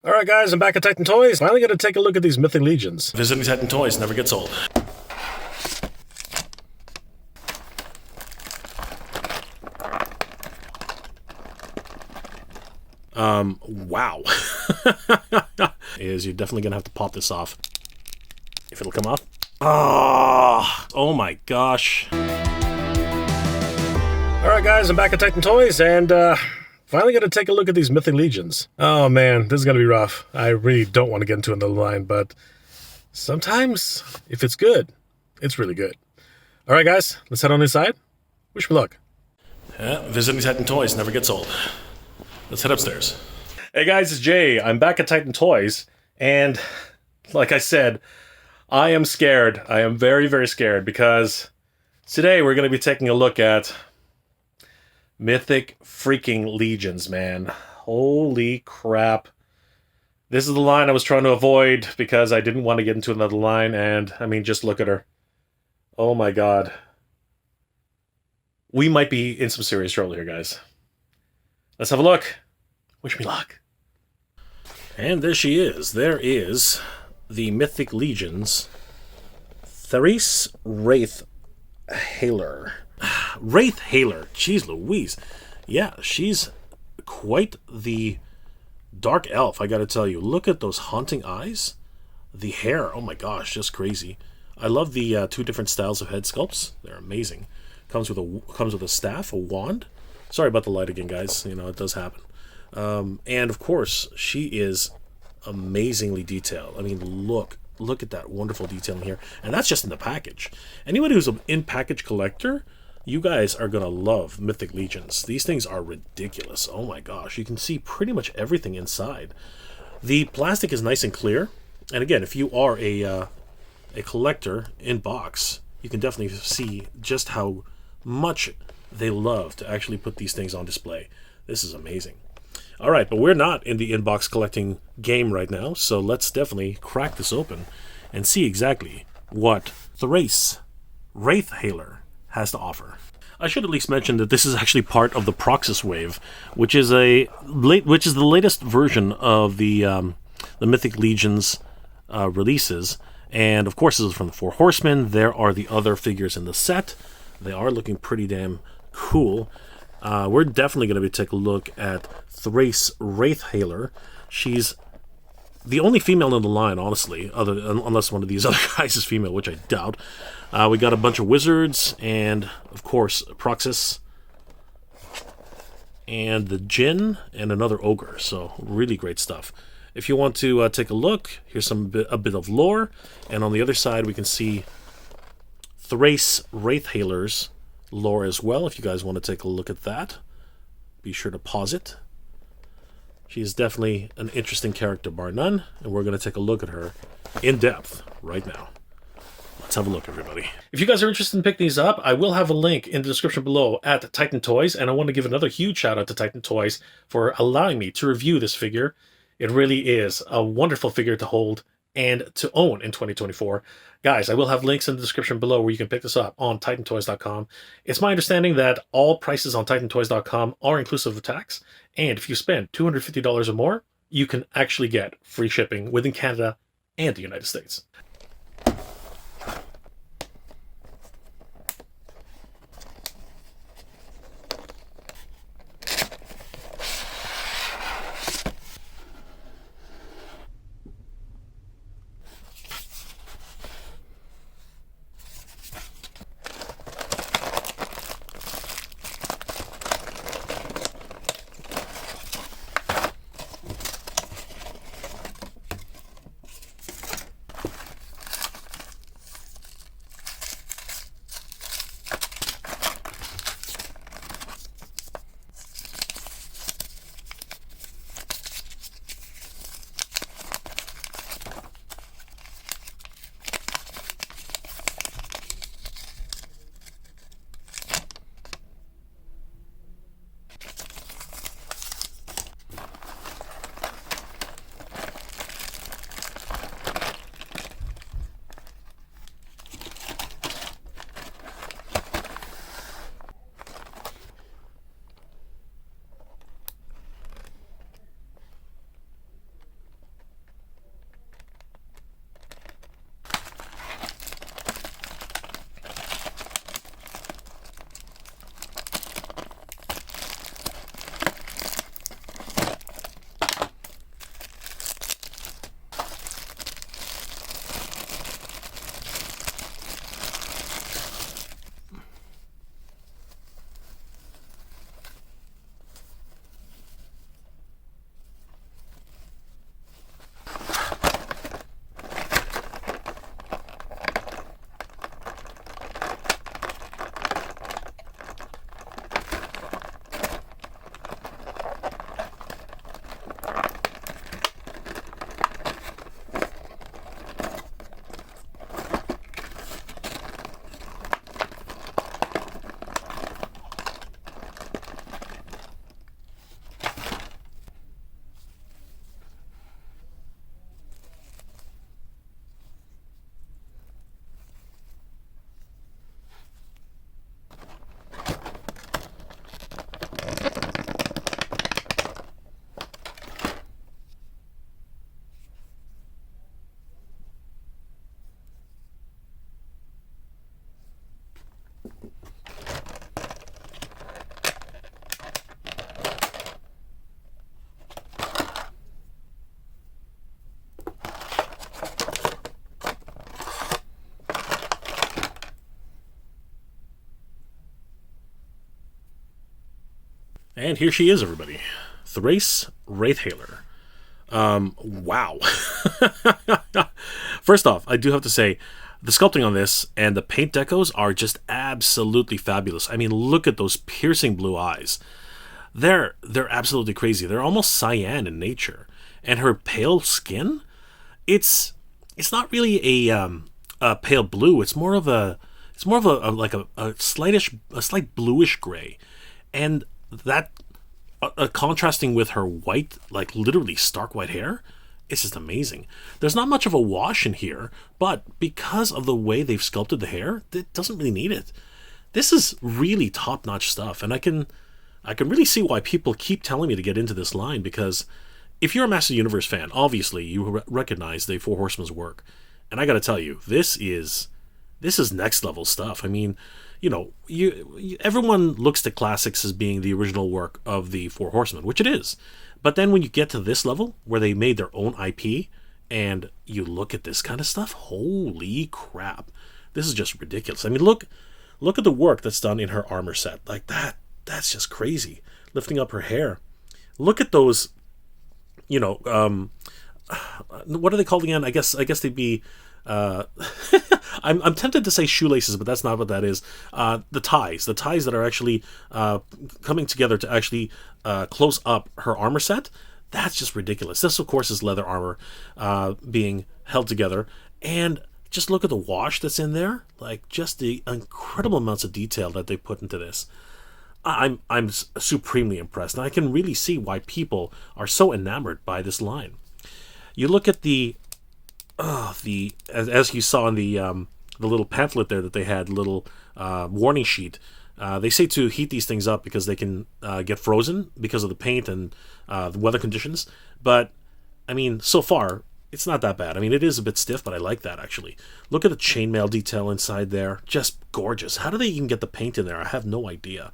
Alright guys, I'm back at Titan Toys. Finally gonna take a look at these Mythic Legions. Visiting Titan Toys never gets old. Wow. You're definitely gonna have to pop this off. If it'll come off. Oh my gosh. Alright guys, I'm back at Titan Toys, and finally gonna take a look at these Mythic Legions. Oh man, this is gonna be rough. I really don't want to get into another line, but sometimes, if it's good, it's really good. Alright guys, let's head on inside. Wish me luck. Yeah, visiting Titan Toys never gets old. Let's head upstairs. Hey guys, it's Jay. I'm back at Titan Toys, and like I said, I am scared. I am very, very scared, because today we're going to be taking a look at Mythic freaking Legions, man. Holy crap. This is the line I was trying to avoid because I didn't want to get into another line, and I mean, just look at her. Oh my god. We might be in some serious trouble here, guys. Let's have a look. Wish me luck. And there she is. There is the Mythic Legions Thraice Wraithhailer. Wraithhailer. Jeez Louise. Yeah, she's quite the dark elf, I gotta tell you. Look at those haunting eyes. The hair, oh my gosh, just crazy. I love the two different styles of head sculpts. They're amazing. Comes with a staff, a wand. Sorry about the light again, guys. You know, it does happen. And of course, she is amazingly detailed. I mean, look at that wonderful detailing here. And that's just in the package. Anybody who's an in-package collector, you guys are going to love Mythic Legions. These things are ridiculous. Oh my gosh. You can see pretty much everything inside. The plastic is nice and clear. And again, if you are a collector in box, you can definitely see just how much they love to actually put these things on display. This is amazing. All right, but we're not in the inbox collecting game right now, so let's definitely crack this open and see exactly what Thraice Wraithhailer has to offer. I should at least mention that this is actually part of the Proxys wave, which is the latest version of the Mythic Legions releases. And of course, this is from the Four Horsemen. There are the other figures in the set. They are looking pretty damn cool. We're definitely going to be taking a look at Thraice Wraithhailer. She's the only female in the line, honestly, unless one of these other guys is female, which I doubt. We got a bunch of wizards, and of course, Proxys, and the Djinn, and another ogre. So really great stuff. If you want to take a look, here's a bit of lore, and on the other side we can see Thraice Wraithhailer's lore as well. If you guys want to take a look at that, be sure to pause it. She's definitely an interesting character, bar none, and we're going to take a look at her in depth right now. Let's have a look, everybody. If you guys are interested in picking these up, I will have a link in the description below at Titan Toys, and I want to give another huge shout out to Titan Toys for allowing me to review this figure. It really is a wonderful figure to hold and to own in 2024. Guys, I will have links in the description below where you can pick this up on titantoys.com. It's my understanding that all prices on titantoys.com are inclusive of tax, and if you spend $250 or more, you can actually get free shipping within Canada and the United States. And here she is, everybody. Thraice Wraithhailer. Wow. First off, I do have to say, the sculpting on this and the paint decos are just absolutely fabulous. I mean, look at those piercing blue eyes. They're absolutely crazy. They're almost cyan in nature. And her pale skin, it's not really a pale blue. It's more of a slight bluish gray. And that contrasting with her white, like literally stark white hair, it's just amazing. There's not much of a wash in here, but because of the way they've sculpted the hair, it doesn't really need it. This is really top-notch stuff, and I can really see why people keep telling me to get into this line, because if you're a Master Universe fan, obviously you recognize the Four Horsemen's work. And I gotta tell you, this is next level stuff. I mean, you know, everyone looks to classics as being the original work of the Four Horsemen, which it is. But then when you get to this level, where they made their own IP, and you look at this kind of stuff, holy crap. This is just ridiculous. I mean, look at the work that's done in her armor set. Like, that's just crazy. Lifting up her hair. Look at those, you know, what are they called again? I guess they'd be... I'm tempted to say shoelaces, but that's not what that is. The ties that are actually coming together to actually close up her armor set. That's just ridiculous. This, of course, is leather armor being held together, and just look at the wash that's in there. Like, just the incredible amounts of detail that they put into this. I'm supremely impressed, and I can really see why people are so enamored by this line. You look at as you saw in the little pamphlet there that they had, little warning sheet. They say to heat these things up because they can get frozen because of the paint and the weather conditions. But I mean, so far it's not that bad. I mean, it is a bit stiff, but I like that actually. Look at the chainmail detail inside there, just gorgeous. How do they even get the paint in there? I have no idea.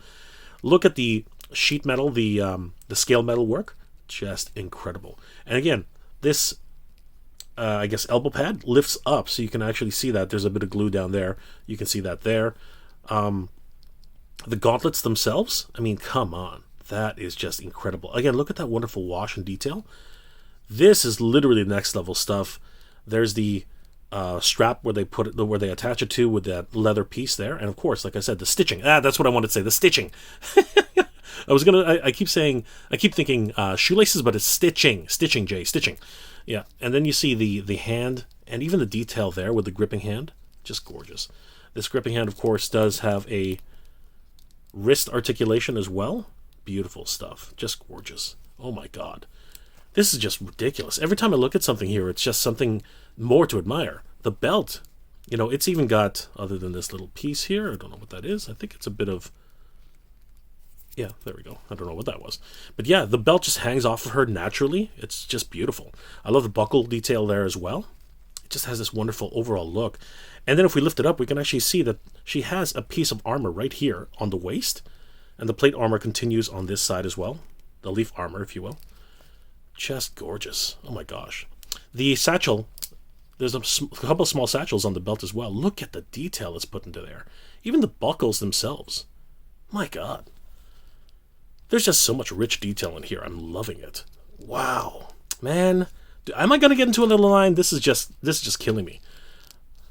Look at the sheet metal, the scale metal work, just incredible. And again, this. I guess elbow pad lifts up, so you can actually see that there's a bit of glue down there. You can see that there. The gauntlets themselves, I mean, come on. That is just incredible. Again, look at that wonderful wash and detail. This is literally next level stuff. There's the strap where they put it, where they attach it to with that leather piece there. And of course, like I said, the stitching. That's what I wanted to say, the stitching. I keep thinking shoelaces, but it's stitching, Jay, stitching. Yeah, and then you see the hand, and even the detail there with the gripping hand, just gorgeous. This gripping hand, of course, does have a wrist articulation as well. Beautiful stuff, just gorgeous. Oh my god. This is just ridiculous. Every time I look at something here, it's just something more to admire. The belt, you know, it's even got, other than this little piece here, I don't know what that is. I think it's a bit of... Yeah, there we go. I don't know what that was. But yeah, the belt just hangs off of her naturally. It's just beautiful. I love the buckle detail there as well. It just has this wonderful overall look. And then if we lift it up, we can actually see that she has a piece of armor right here on the waist. And the plate armor continues on this side as well. The leaf armor, if you will. Just gorgeous. Oh my gosh. The satchel, there's a couple of small satchels on the belt as well. Look at the detail that's put into there. Even the buckles themselves. My god. There's just so much rich detail in here. I'm loving it. Wow. Man, am I going to get into another line? This is just killing me.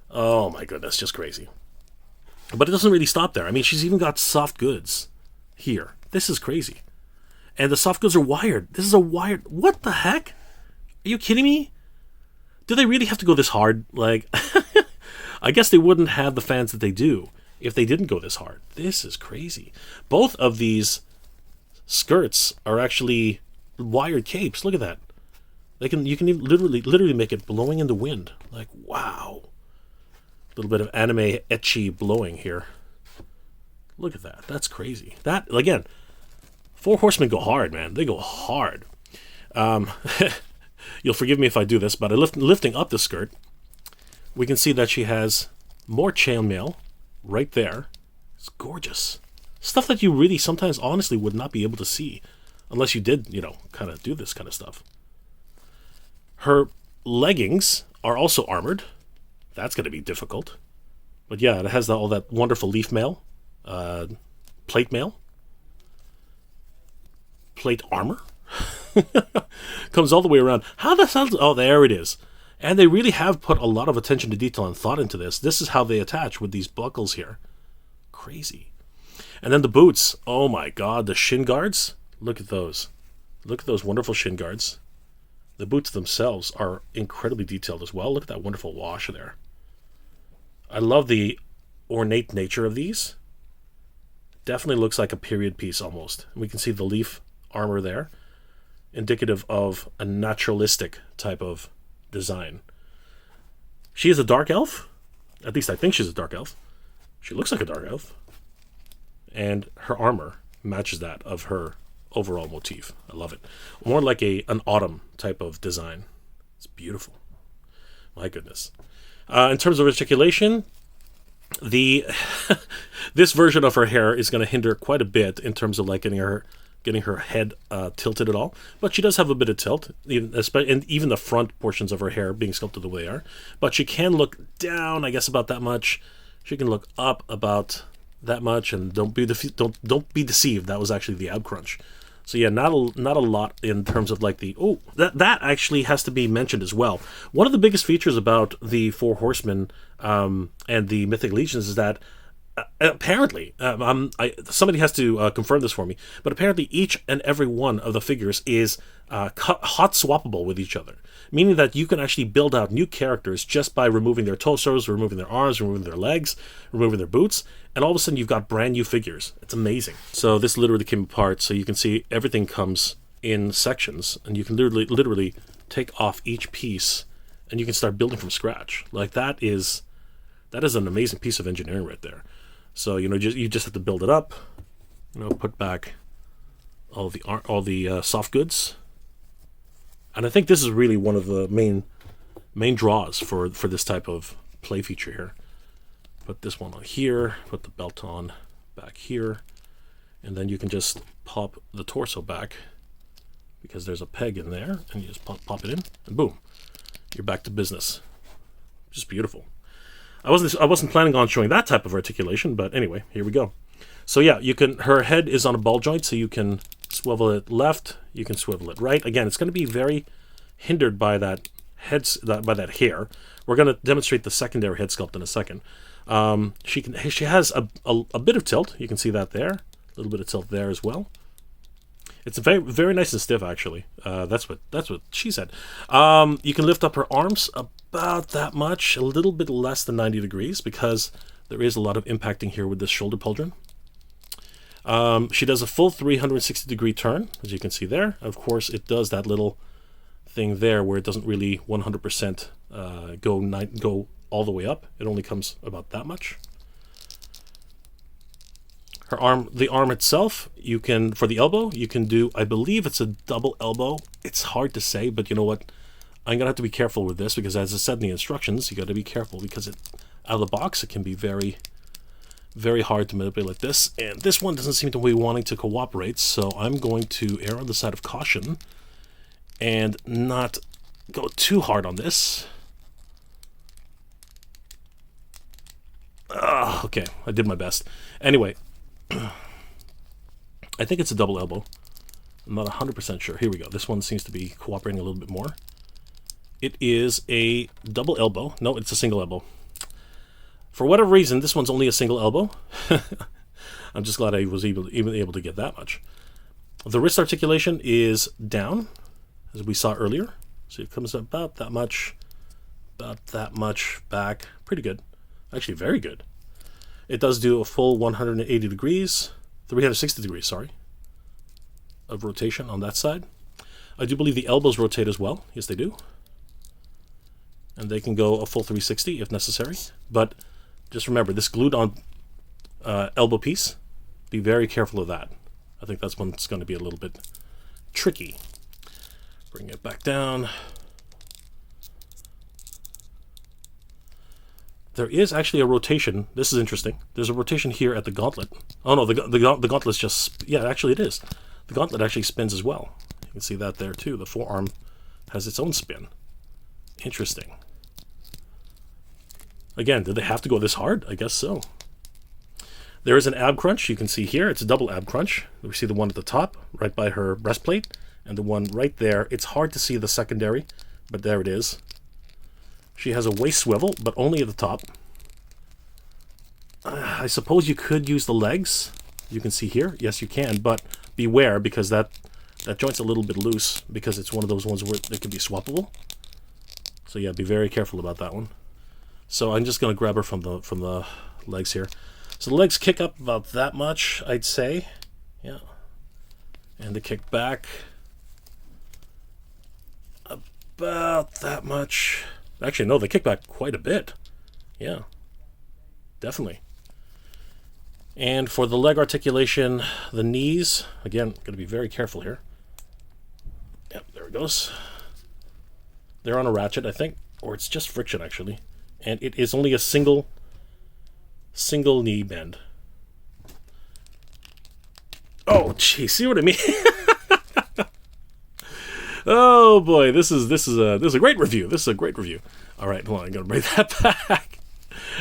Oh my goodness, just crazy. But it doesn't really stop there. I mean, she's even got soft goods here. This is crazy. And the soft goods are wired. This is a wired... What the heck? Are you kidding me? Do they really have to go this hard? Like, I guess they wouldn't have the fans that they do if they didn't go this hard. This is crazy. Both of these skirts are actually wired capes. Look at that. You can literally make it blowing in the wind. Like, wow. A little bit of anime ecchi blowing here. Look at that. That's crazy. That, again, Four Horsemen go hard, man. They go hard. You'll forgive me if I do this, but lifting up the skirt, we can see that she has more chainmail right there. It's gorgeous. Stuff that you really sometimes honestly would not be able to see unless you did, you know, kind of do this kind of stuff. Her leggings are also armored. That's going to be difficult. But yeah, it has all that wonderful leaf mail, plate mail. plate armor. Comes all the way around. How the hell? Oh, there it is. And they really have put a lot of attention to detail and thought into this. This is how they attach with these buckles here. Crazy. And then the boots. Oh my god, the shin guards. Look at those. Look at those wonderful shin guards. The boots themselves are incredibly detailed as well. Look at that wonderful wash there. I love the ornate nature of these. Definitely looks like a period piece almost. We can see the leaf armor there, indicative of a naturalistic type of design. She is a dark elf. At least I think she's a dark elf. She looks like a dark elf. And her armor matches that of her overall motif. I love it. More like an autumn type of design. It's beautiful. My goodness. In terms of articulation, this version of her hair is going to hinder quite a bit in terms of like getting her head tilted at all. But she does have a bit of tilt, and even the front portions of her hair being sculpted the way they are. But she can look down, I guess, about that much. She can look up about that much, and don't be deceived. That was actually the ab crunch. So yeah, not a lot in terms of like that actually has to be mentioned as well. One of the biggest features about the Four Horsemen and the Mythic Legions is that apparently, somebody has to confirm this for me, but apparently each and every one of the figures is hot swappable with each other, meaning that you can actually build out new characters just by removing their torsos, removing their arms, removing their legs, removing their boots, and all of a sudden you've got brand new figures. It's amazing. So this literally came apart, so you can see everything comes in sections, and you can literally take off each piece, and you can start building from scratch. Like that is an amazing piece of engineering right there. So you just have to build it up, put back all the soft goods, and I think this is really one of the main draws for this type of play feature here. Put this one on here, put the belt on back here, and then you can just pop the torso back because there's a peg in there, and you just pop it in, and boom, you're back to business. Just beautiful. I wasn't planning on showing that type of articulation, but anyway, here we go. So yeah, her head is on a ball joint, so you can swivel it left, you can swivel it right. Again, it's going to be very hindered by that hair. We're going to demonstrate the secondary head sculpt in a second. She has a bit of tilt. You can see that there, a little bit of tilt there as well. It's very, very nice and stiff, actually. That's what she said. You can lift up her arms about that much, a little bit less than 90 degrees, because there is a lot of impacting here with this shoulder pauldron. She does a full 360-degree turn, as you can see there. Of course, it does that little thing there where it doesn't really 100% go all the way up. It only comes about that much. The arm itself, for the elbow, you can do, I believe it's a double elbow. It's hard to say, but you know what? I'm going to have to be careful with this because, as I said in the instructions, you got to be careful because out of the box, it can be very, very hard to manipulate like this. And this one doesn't seem to be wanting to cooperate, so I'm going to err on the side of caution and not go too hard on this. Okay, I did my best. Anyway, I think it's a double elbow. I'm not 100% sure. Here we go. This one seems to be cooperating a little bit more. It is a double elbow. No, it's a single elbow. For whatever reason, this one's only a single elbow. I'm just glad I was even able to get that much. The wrist articulation is down, as we saw earlier. So it comes about that much back. Pretty good. Actually, very good. It does do a full 360 degrees, sorry, of rotation on that side. I do believe the elbows rotate as well. Yes, they do. And they can go a full 360 if necessary. But just remember, this glued on elbow piece, be very careful of that. I think that's when it's going to be a little bit tricky. Bring it back down. There is actually a rotation. This is interesting. There's a rotation here at the gauntlet. Oh no, the gauntlet's just... Yeah, actually it is. The gauntlet actually spins as well. You can see that there too. The forearm has its own spin. Interesting. Again, did they have to go this hard? I guess so. There is an ab crunch. You can see here. It's a double ab crunch. We see the one at the top, right by her breastplate, and the one right there. It's hard to see the secondary, but there it is. She has a waist swivel, but only at the top. I suppose you could use the legs. You can see here. Yes, you can, but beware, because that joint's a little bit loose, because it's one of those ones where it could be swappable. So yeah, be very careful about that one. So I'm just going to grab her from the legs here. So the legs kick up about that much, I'd say. Yeah. And they kick back about that much. Actually, no, they kick back quite a bit. Yeah. Definitely. And for the leg articulation, the knees, again, got to be very careful here. Yep, there it goes. They're on a ratchet, I think, or it's just friction, actually. And it is only a single knee bend. Oh, gee, see what I mean? Oh boy, this is a great review. This is a great review. All right, hold on, I'm gonna bring that back.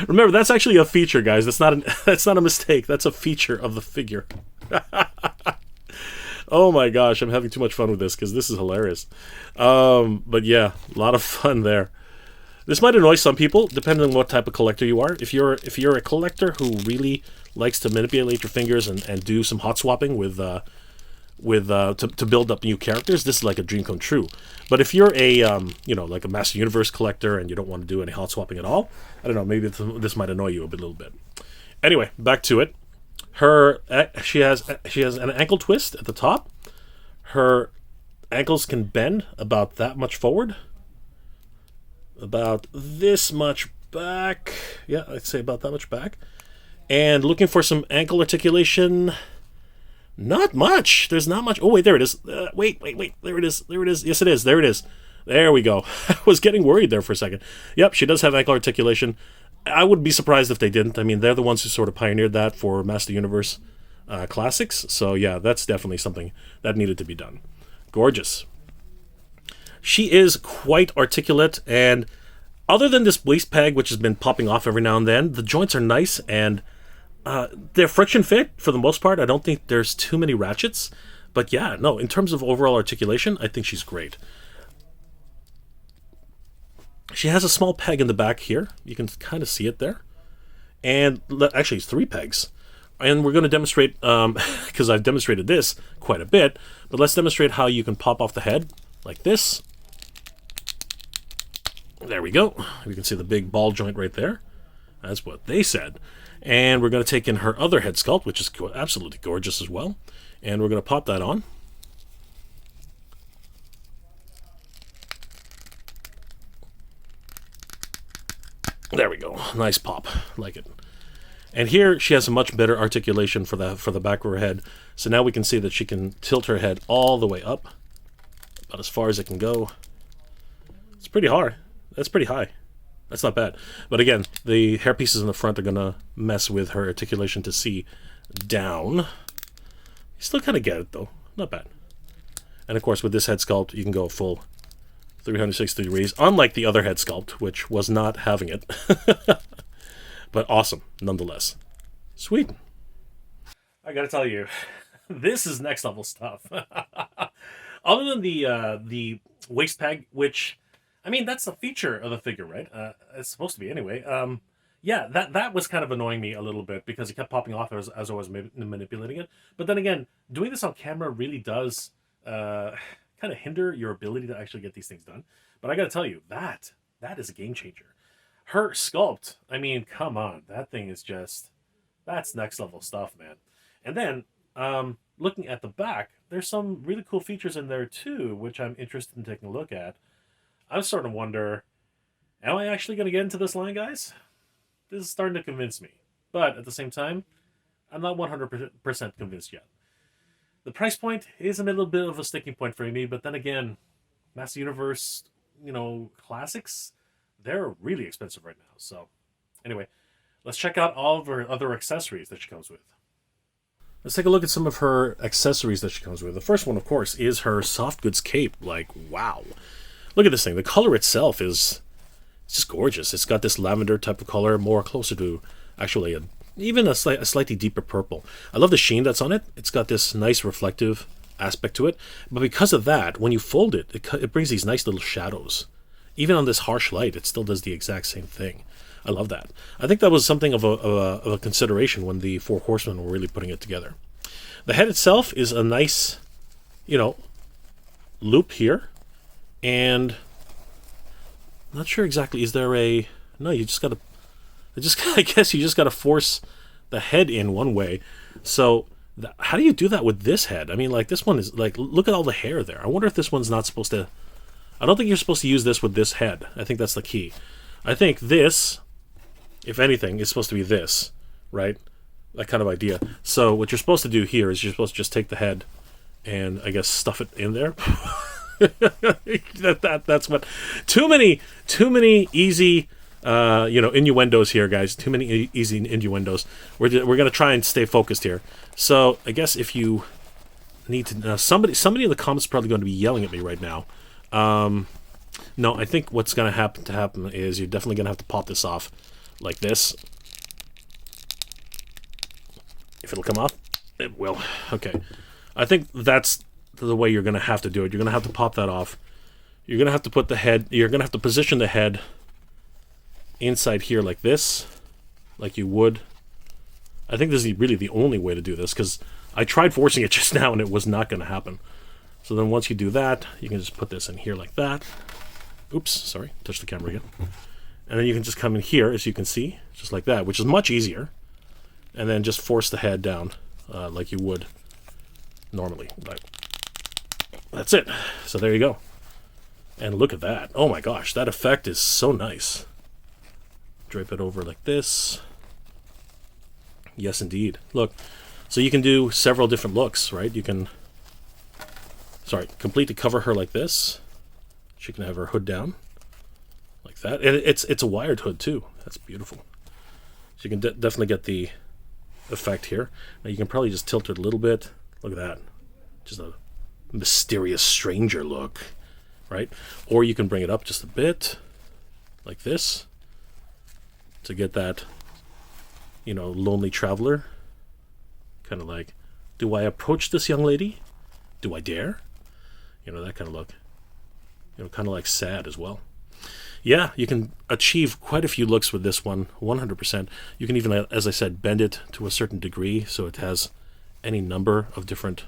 Remember, that's actually a feature, guys. That's not a mistake. That's a feature of the figure. Oh my gosh, I'm having too much fun with this because this is hilarious. But yeah, a lot of fun there. This might annoy some people, depending on what type of collector you are. If you're a collector who really likes to manipulate your fingers and do some hot swapping to build up new characters, this is like a dream come true. But if you're a like a Master Universe collector and you don't want to do any hot swapping at all, I don't know, maybe this might annoy you a little bit. Anyway, back to it. She has an ankle twist at the top. Her ankles can bend about that much forward, about this much back. Yeah, I'd say about that much back. And looking for some ankle articulation. Not much. There's not much. Oh, wait, there it is. Wait. There it is. Yes, it is. There it is. There we go. I was getting worried there for a second. Yep, she does have ankle articulation. I would be surprised if they didn't. I mean, they're the ones who sort of pioneered that for Master Universe classics. So, yeah, that's definitely something that needed to be done. Gorgeous. She is quite articulate, and other than this waist peg, which has been popping off every now and then, the joints are nice, and they're friction fit for the most part. I don't think there's too many ratchets. But yeah, no, in terms of overall articulation, I think she's great. She has a small peg in the back here. You can kind of see it there. And actually, it's 3 pegs. And we're going to demonstrate, because I've demonstrated this quite a bit, but let's demonstrate how you can pop off the head like this. There we go. You can see the big ball joint right there. That's what they said. And we're going to take in her other head sculpt, which is absolutely gorgeous as well. And we're going to pop that on. There we go. Nice pop. Like it. And here she has a much better articulation for the back of her head. So now we can see that she can tilt her head all the way up, about as far as it can go. It's pretty hard. That's pretty high. That's not bad. But again, the hair pieces in the front are going to mess with her articulation to see down. You still kind of get it, though. Not bad. And of course, with this head sculpt, you can go full 360 degrees, unlike the other head sculpt, which was not having it. But awesome, nonetheless. Sweet. I gotta tell you, this is next level stuff. Other than the waist peg, which, I mean, that's a feature of the figure, right? It's supposed to be anyway. Yeah, that was kind of annoying me a little bit because it kept popping off as I was manipulating it. But then again, doing this on camera really does kind of hinder your ability to actually get these things done. But I gotta tell you, that is a game changer. Her sculpt, I mean, come on. That thing is just, that's next level stuff, man. And then, looking at the back, there's some really cool features in there too, which I'm interested in taking a look at. I'm starting to wonder, am I actually going to get into this line, guys? This is starting to convince me. But at the same time, I'm not 100% convinced yet. The price point is a little bit of a sticking point for me, but then again, Master Universe, classics, they're really expensive right now. So anyway, let's check out all of her other accessories that she comes with. Let's take a look at some of her accessories that she comes with. The first one, of course, is her soft goods cape. Like, wow. Look at this thing. The color itself is just gorgeous. It's got this lavender type of color, more closer to actually a even a slightly deeper purple. I love the sheen that's on it. It's got this nice reflective aspect to it. But because of that, when you fold it, it brings these nice little shadows. Even on this harsh light, it still does the exact same thing. I love that. I think that was something of a consideration when the Four Horsemen were really putting it together. The head itself is a nice, loop here. And I'm not sure exactly, is there a... No, you just got to... I guess you just got to force the head in one way. So how do you do that with this head? I mean, like, this one is like, look at all the hair there. I wonder if this one's not supposed to... I don't think you're supposed to use this with this head. I think that's the key. I think this, if anything, is supposed to be this, right? That kind of idea. So what you're supposed to do here is you're supposed to just take the head and, I guess, stuff it in there. That's what... Too many easy... innuendos here, guys. Too many easy innuendos. We're going to try and stay focused here. So I guess if you need to... somebody in the comments is probably going to be yelling at me right now. No, I think what's going to happen is you're definitely going to have to pop this off like this. If it'll come off, it will. Okay. I think that's the way you're going to have to do it. You're going to have to pop that off. You're going to have to put the head... You're going to have to position the head inside here like this, like you would. I think this is really the only way to do this, because I tried forcing it just now and it was not going to happen. So then once you do that, you can just put this in here like that. Oops, sorry, touch the camera again. And then you can just come in here, as you can see, just like that, which is much easier. And then just force the head down like you would normally. But that's it. So there you go. And look at that. Oh my gosh, that effect is so nice. Drape it over like this. Yes, indeed. Look, so you can do several different looks, right? You can, completely cover her like this. She can have her hood down like that. And it's a wired hood too. That's beautiful. So you can definitely get the effect here. Now you can probably just tilt it a little bit. Look at that. Just a mysterious stranger look, right? Or you can bring it up just a bit like this, to get that, lonely traveler. Kind of like, do I approach this young lady? Do I dare? That kind of look. Kind of like sad as well. Yeah, you can achieve quite a few looks with this one, 100%. You can even, as I said, bend it to a certain degree so it has any number of different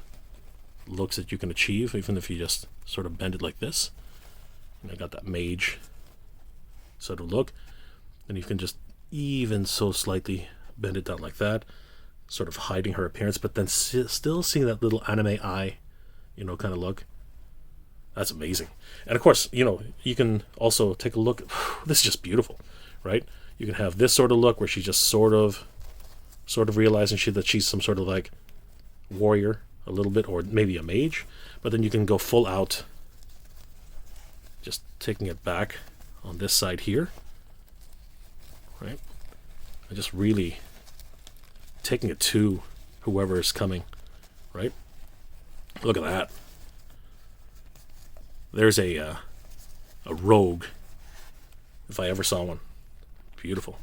looks that you can achieve, even if you just sort of bend it like this. And I got that mage sort of look. And you can just even so slightly bend it down like that, sort of hiding her appearance, but then still seeing that little anime eye, kind of look. That's amazing. And of course, you can also take a look. This is just beautiful, right? You can have this sort of look where she's just sort of realizing that she's some sort of like warrior a little bit, or maybe a mage. But then you can go full out, just taking it back on this side here. Right? And just really taking it to whoever is coming, right? Look at that. There's a rogue, if I ever saw one. Beautiful.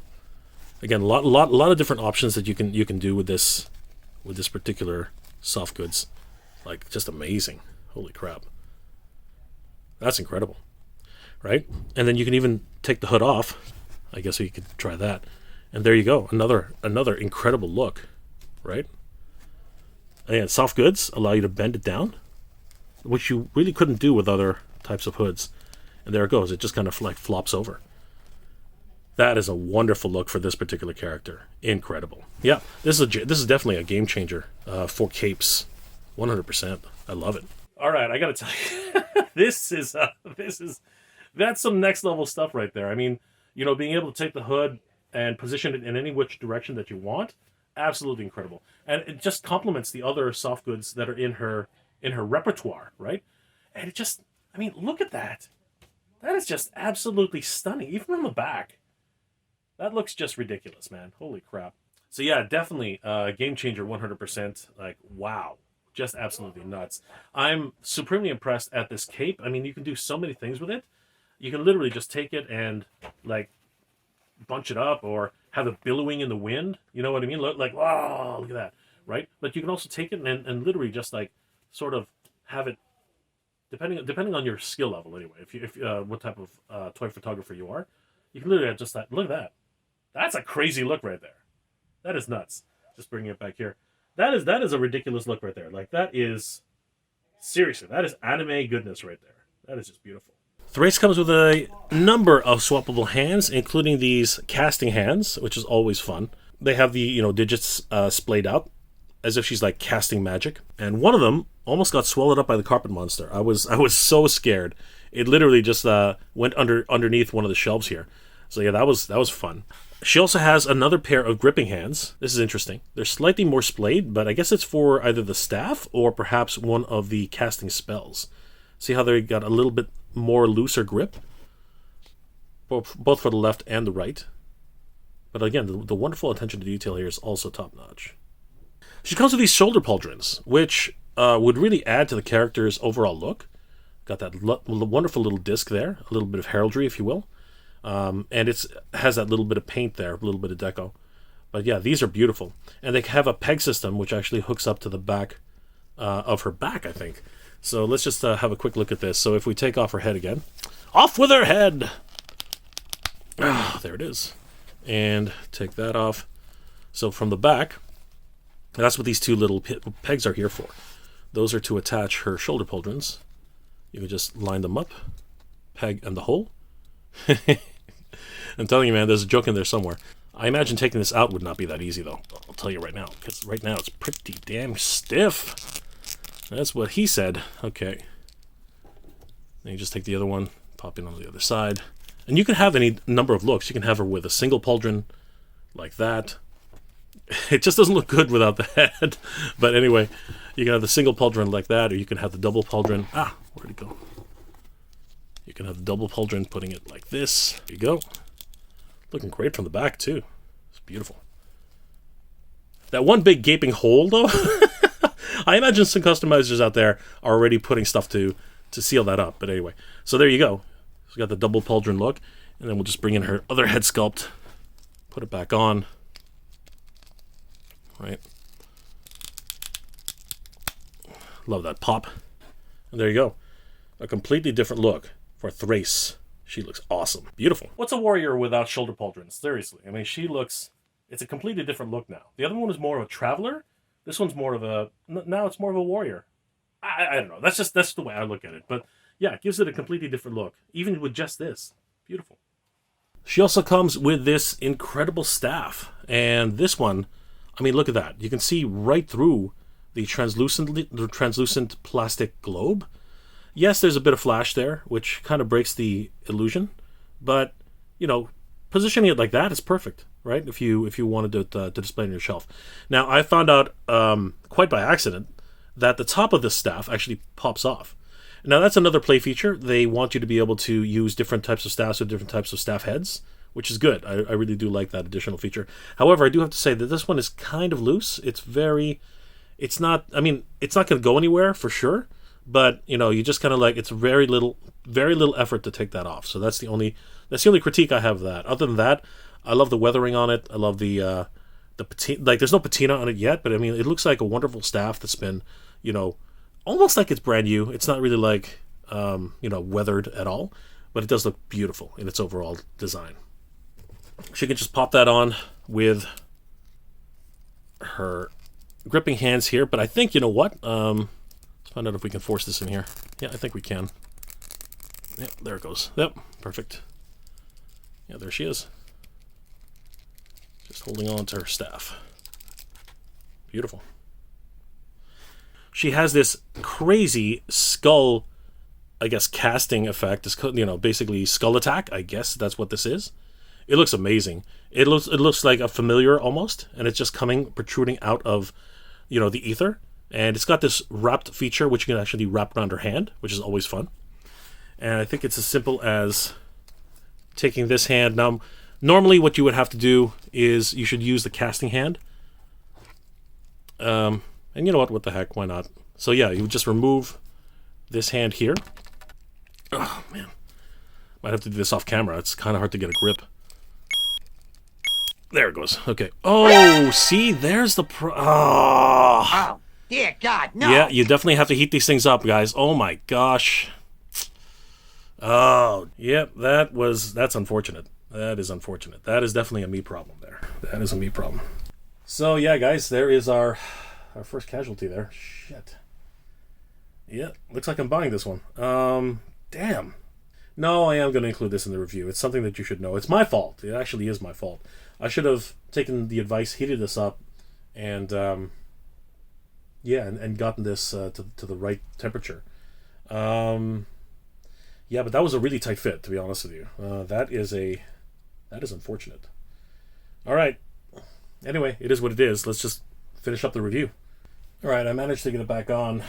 Again, a lot of different options that you can do with this particular soft goods. Like, just amazing. Holy crap. That's incredible, right? And then you can even take the hood off. I guess we could try that. And there you go. Another incredible look, right? And soft goods allow you to bend it down, which you really couldn't do with other types of hoods. And there it goes. It just kind of like flops over. That is a wonderful look for this particular character. Incredible. Yeah, this is definitely a game changer for capes. 100%. I love it. All right, I got to tell you, that's some next level stuff right there. I mean, being able to take the hood and position it in any which direction that you want, absolutely incredible. And it just complements the other soft goods that are in her repertoire, right? And it just, I mean, look at that. That is just absolutely stunning, even from the back. That looks just ridiculous, man. Holy crap. So yeah, definitely game changer 100%. Like, wow. Just absolutely nuts. I'm supremely impressed at this cape. I mean, you can do so many things with it. You can literally just take it and, like, bunch it up or have it billowing in the wind. You know what I mean? Like, wow, look at that, right? But you can also take it and literally just like sort of have it, depending on your skill level anyway. If what type of toy photographer you are, you can literally have just that. Look at that. That's a crazy look right there. That is nuts. Just bringing it back here. That is a ridiculous look right there. Like that is seriously, that is anime goodness right there. That is just beautiful. Thraice comes with a number of swappable hands, including these casting hands, which is always fun. They have the digits splayed out as if she's like casting magic, and one of them almost got swallowed up by the carpet monster. I was so scared. It literally just went underneath one of the shelves here. So yeah, that was fun. She also has another pair of gripping hands. This is interesting. They're slightly more splayed, but I guess it's for either the staff or perhaps one of the casting spells. See how they got a little bit more looser grip? Both for the left and the right. But again, the wonderful attention to detail here is also top-notch. She comes with these shoulder pauldrons, which would really add to the character's overall look. Got that wonderful little disc there, a little bit of heraldry, if you will. And it has that little bit of paint there, a little bit of deco. But yeah, these are beautiful. And they have a peg system, which actually hooks up to the back of her back, I think. So let's just have a quick look at this. So if we take off her head again. Off with her head! Ah, there it is. And take that off. So from the back, that's what these two little pegs are here for. Those are to attach her shoulder pauldrons. You can just line them up, peg and the hole. I'm telling you, man, there's a joke in there somewhere. I imagine taking this out would not be that easy, though. I'll tell you right now, because right now it's pretty damn stiff. That's what he said. Okay. Then you just take the other one, pop in on the other side. And you can have any number of looks. You can have her with a single pauldron, like that. It just doesn't look good without the head. But anyway, you can have the single pauldron like that, or you can have the double pauldron. Ah, where'd it go? You can have the double pauldron, putting it like this. There you go. Looking great from the back, too. It's beautiful. That one big gaping hole, though, I imagine some customizers out there are already putting stuff to seal that up. But anyway, so there you go. So we got the double pauldron look, and then we'll just bring in her other head sculpt, put it back on. Right. Love that pop. And there you go. A completely different look for Thraice. She looks awesome. Beautiful. What's a warrior without shoulder pauldrons? Seriously. I mean, she looks... It's a completely different look now. The other one was more of a traveler. This one's more of a... Now it's more of a warrior. I don't know. That's the way I look at it. But yeah, it gives it a completely different look. Even with just this. Beautiful. She also comes with this incredible staff. And this one, I mean, look at that. You can see right through the translucent plastic globe. Yes, there's a bit of flash there, which kind of breaks the illusion. But, positioning it like that is perfect, right? If you wanted to display on your shelf. Now, I found out quite by accident that the top of this staff actually pops off. Now, that's another play feature. They want you to be able to use different types of staffs with different types of staff heads, which is good. I really do like that additional feature. However, I do have to say that this one is kind of loose. It's not going to go anywhere for sure. But you just kind of like, it's very little effort to take that off. So that's the only critique I have of that. Other than that, I love the weathering on it. I love the patina. Like, there's no patina on it yet, but I mean, it looks like a wonderful staff that's been, almost like it's brand new. It's not really like, weathered at all, but it does look beautiful in its overall design. She can just pop that on with her gripping hands here. But I think, you know what? Find out if we can force this in here. Yeah, I think we can. Yep, there it goes. Yep, perfect. Yeah, there she is. Just holding on to her staff. Beautiful. She has this crazy skull, I guess, casting effect. It's, basically skull attack. I guess that's what this is. It looks amazing. It looks like a familiar almost, and it's just protruding out of, the ether. And it's got this wrapped feature, which you can actually wrap around her hand, which is always fun. And I think it's as simple as taking this hand. Now, normally what you would have to do is you should use the casting hand. And you know what the heck, why not? So yeah, you would just remove this hand here. Oh, man. Might have to do this off camera. It's kind of hard to get a grip. There it goes. Okay. Oh, see, there's the Oh, dear God, no. Yeah, you definitely have to heat these things up, guys. Oh my gosh. Oh, yep, that's unfortunate. That is unfortunate. That is definitely a me problem there. That is a me problem. So yeah, guys, there is our first casualty there. Shit. Yeah, looks like I'm buying this one. Damn. No, I am going to include this in the review. It's something that you should know. It's my fault. It actually is my fault. I should have taken the advice, heated this up, and and gotten this to the right temperature. Yeah, but that was a really tight fit, to be honest with you. That is unfortunate. All right. Anyway, it is what it is. Let's just finish up the review. All right, I managed to get it back on.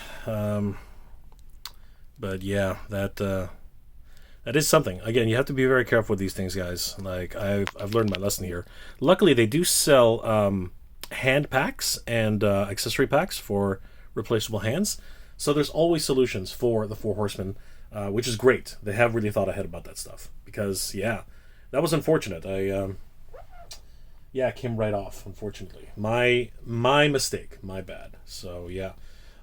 But yeah, that is something. Again, you have to be very careful with these things, guys. Like, I've learned my lesson here. Luckily, they do sell hand packs and accessory packs for replaceable hands. So there's always solutions for the Four Horsemen, which is great. They have really thought ahead about that stuff. Because, yeah, that was unfortunate. It came right off, unfortunately. My mistake. My bad. So, yeah.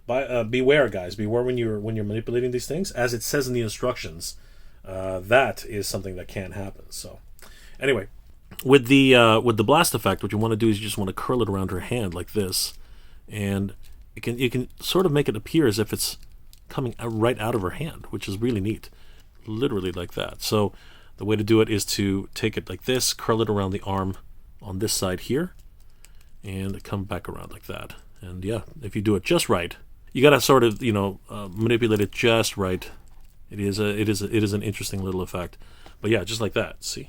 Beware, guys. Beware when you're manipulating these things. As it says in the instructions, that is something that can happen. So, anyway, with the blast effect, what you want to do is you just want to curl it around her hand like this, and you can sort of make it appear as if it's coming right out of her hand, which is really neat. Literally like that. So the way to do it is to take it like this, curl it around the arm on this side here, and come back around like that. And yeah, if you do it just right, you gotta sort of manipulate it just right. It is an interesting little effect. But yeah, just like that. See.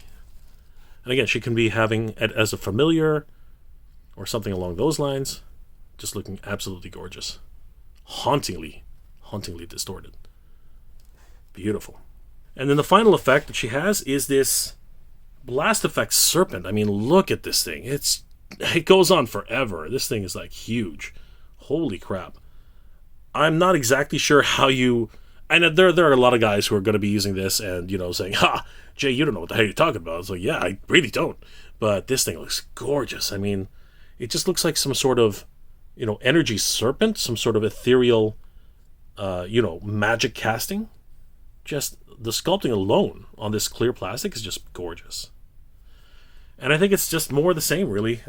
And again, she can be having it as a familiar or something along those lines. Just looking absolutely gorgeous. Hauntingly distorted. Beautiful. And then the final effect that she has is this blast effect serpent. I mean, look at this thing. It goes on forever. This thing is like huge. Holy crap. I'm not exactly sure how you... And there are a lot of guys who are going to be using this and, saying, "Ha, Jay, you don't know what the hell you're talking about." It's like, yeah, I really don't. But this thing looks gorgeous. I mean, it just looks like some sort of, energy serpent, some sort of ethereal, magic casting. Just the sculpting alone on this clear plastic is just gorgeous. And I think it's just more the same, really.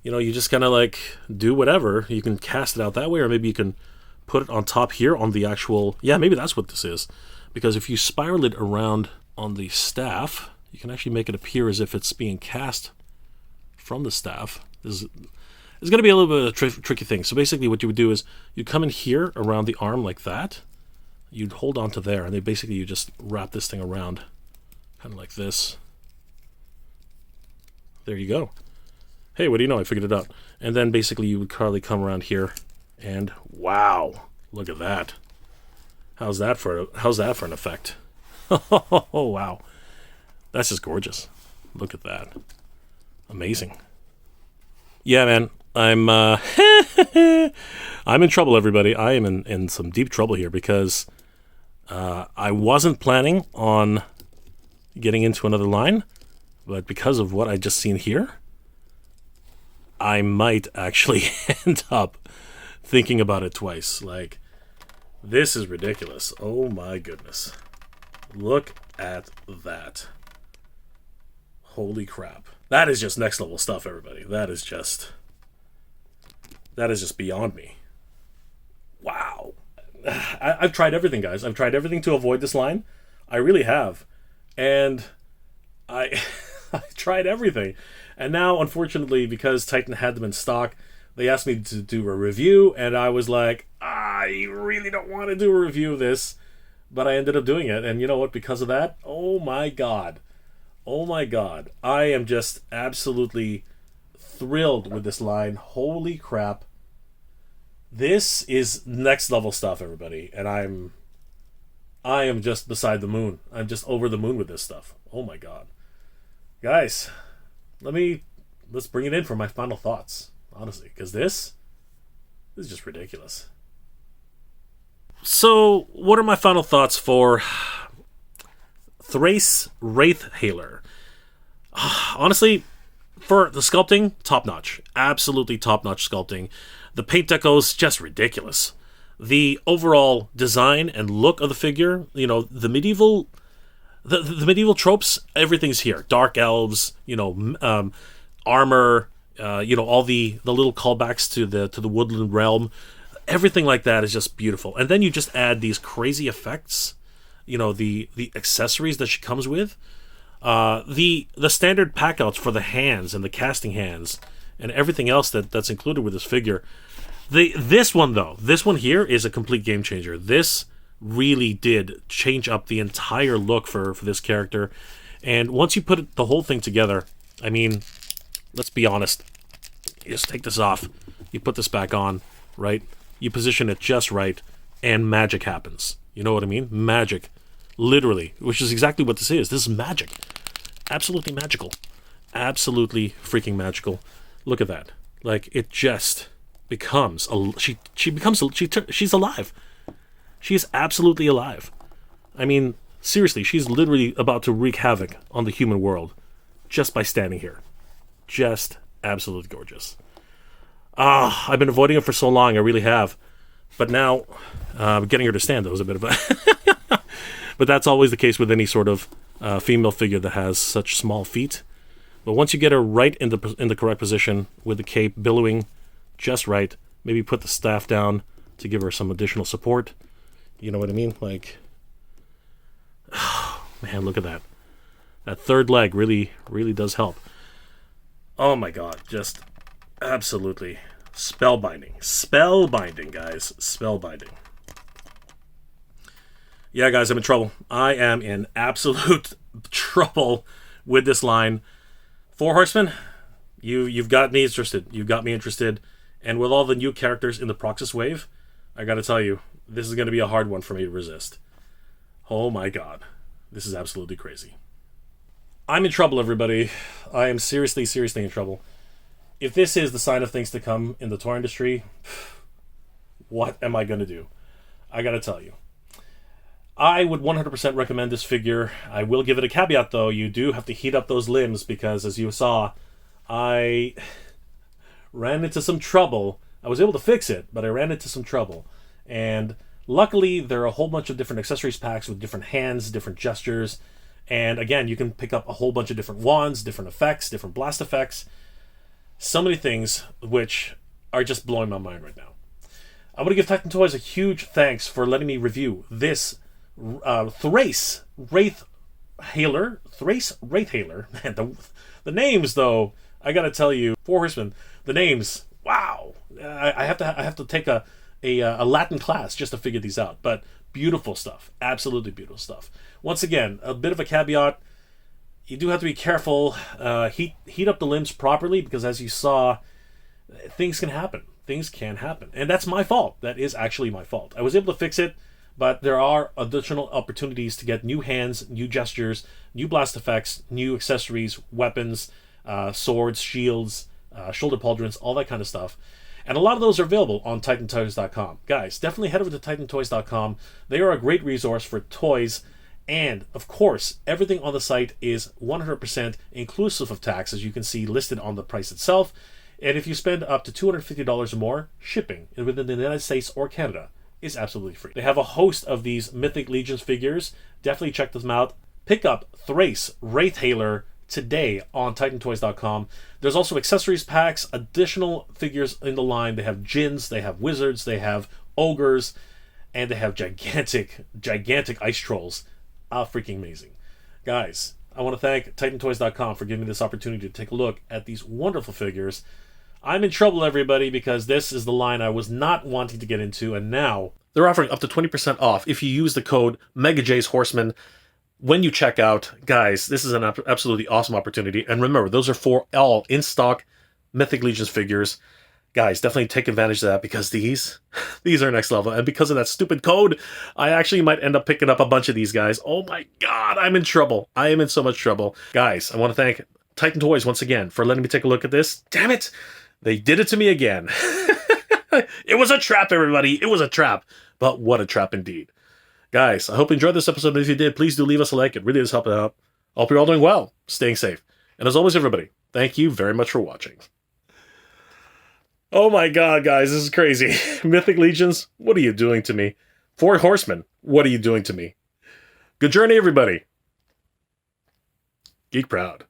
You just kind of like do whatever. You can cast it out that way, or maybe you can put it on top here on the actual... Yeah, maybe that's what this is. Because if you spiral it around on the staff, you can actually make it appear as if it's being cast from the staff. It's going to be a little bit of a tricky thing. So basically what you would do is you come in here around the arm like that. You'd hold on to there, and then basically you just wrap this thing around kind of like this. There you go. Hey, what do you know? I figured it out. And then basically you would probably come around here, and wow, look at that. How's that for an effect? Oh, wow. That's just gorgeous. Look at that. Amazing. Yeah, man. I'm I'm in trouble, everybody. I am in some deep trouble here because I wasn't planning on getting into another line, but because of what I just seen here, I might actually end up thinking about it twice. Like, this is ridiculous. Oh my goodness. Look at that. Holy crap. That is just next level stuff, everybody. That is just beyond me. Wow. I've tried everything, guys. I've tried everything to avoid this line. I really have. And I tried everything. And now, unfortunately, because Titan had them in stock, they asked me to do a review, and I was like, I really don't want to do a review of this. But I ended up doing it, and you know what? Because of that, oh my god. Oh my god. I am just absolutely thrilled with this line. Holy crap. This is next level stuff, everybody. And I am just beside the moon. I'm just over the moon with this stuff. Oh my god. Guys, let's bring it in for my final thoughts, honestly, because this is just ridiculous. So, what are my final thoughts for Thraice Wraithhailer? Honestly, For the sculpting, top-notch. Absolutely top-notch sculpting. The paint deco's just ridiculous. The overall design and look of the figure, you know, the medieval tropes, everything's here. Dark elves, you know, armor, you know, all the little callbacks to the woodland realm. Everything like that is just beautiful. And then you just add these crazy effects, you know, the accessories that she comes with. The standard packouts for the hands and the casting hands and everything else that's included with this figure. This one here is a complete game changer. This really did change up the entire look for this character. And once you put the whole thing together, I mean, let's be honest. You just take this off. You put this back on, right? You position it just right, and magic happens. You know what I mean? Magic. Literally. Which is exactly what this is. This is magic. Absolutely magical. Absolutely freaking magical. Look at that. Like, it just becomes... she's alive. She is absolutely alive. I mean, seriously, she's literally about to wreak havoc on the human world just by standing here. Just absolutely gorgeous. I've been avoiding it for so long, I really have. But now, getting her to stand, that was a bit of a... But that's always the case with any sort of female figure that has such small feet. But once you get her right in the correct position, with the cape billowing just right, maybe put the staff down to give her some additional support. You know what I mean? Like, oh, man, look at that. That third leg really, really does help. Oh my god, just absolutely spellbinding. Spellbinding, guys. Spellbinding. Yeah, guys, I'm in trouble. I am in absolute trouble with this line. Four Horsemen, you've got me interested. You've got me interested. And with all the new characters in the Proxus wave, I gotta tell you, this is going to be a hard one for me to resist. Oh my god. This is absolutely crazy. I'm in trouble, everybody. I am seriously, seriously in trouble. If this is the sign of things to come in the toy industry, what am I going to do? I gotta tell you. I would 100% recommend this figure. I will give it a caveat, though. You do have to heat up those limbs because, as you saw, I ran into some trouble. I was able to fix it, but I ran into some trouble. And luckily, there are a whole bunch of different accessories packs with different hands, different gestures. And again, you can pick up a whole bunch of different wands, different effects, different blast effects. So many things which are just blowing my mind right now. I want to give Titan Toys a huge thanks for letting me review this Thraice Wraithhailer. Thraice Wraithhailer. Man, the names, though, I gotta tell you, Four Horsemen, the names, wow. I have to take a Latin class just to figure these out. But beautiful stuff. Absolutely beautiful stuff. Once again, a bit of a caveat. You do have to be careful. Heat up the limbs properly because, as you saw, things can happen. Things can happen. And that's my fault. That is actually my fault. I was able to fix it, but there are additional opportunities to get new hands, new gestures, new blast effects, new accessories, weapons, swords, shields, shoulder pauldrons, all that kind of stuff. And a lot of those are available on TitanToys.com. Guys, definitely head over to TitanToys.com. They are a great resource for toys. And, of course, everything on the site is 100% inclusive of tax, as you can see listed on the price itself. And if you spend up to $250 or more, shipping within the United States or Canada is absolutely free. They have a host of these Mythic Legions figures. Definitely check them out. Pick up Thraice Wraithhailer today on TitanToys.com. There's also accessories packs, additional figures in the line. They have djinns, they have wizards, they have ogres, and they have gigantic ice trolls. Freaking amazing. Guys, I want to thank TitanToys.com for giving me this opportunity to take a look at these wonderful figures. I'm in trouble, everybody, because this is the line I was not wanting to get into, and now they're offering up to 20% off if you use the code MegaJay'sHorseman when you check out. Guys, this is an absolutely awesome opportunity. And remember, those are for all in-stock Mythic Legions figures. Guys, definitely take advantage of that because these are next level. And because of that stupid code, I actually might end up picking up a bunch of these guys. Oh my god, I'm in trouble. I am in so much trouble. Guys, I want to thank Titan Toys once again for letting me take a look at this. Damn it! They did it to me again. It was a trap, everybody. It was a trap. But what a trap indeed. Guys, I hope you enjoyed this episode. If you did, please do leave us a like. It really does help out. I hope you're all doing well, staying safe. And as always, everybody, Thank you very much for watching. Oh my god, guys, this is crazy. Mythic Legions, what are you doing to me? Four Horsemen, what are you doing to me? Good journey, everybody. Geek proud.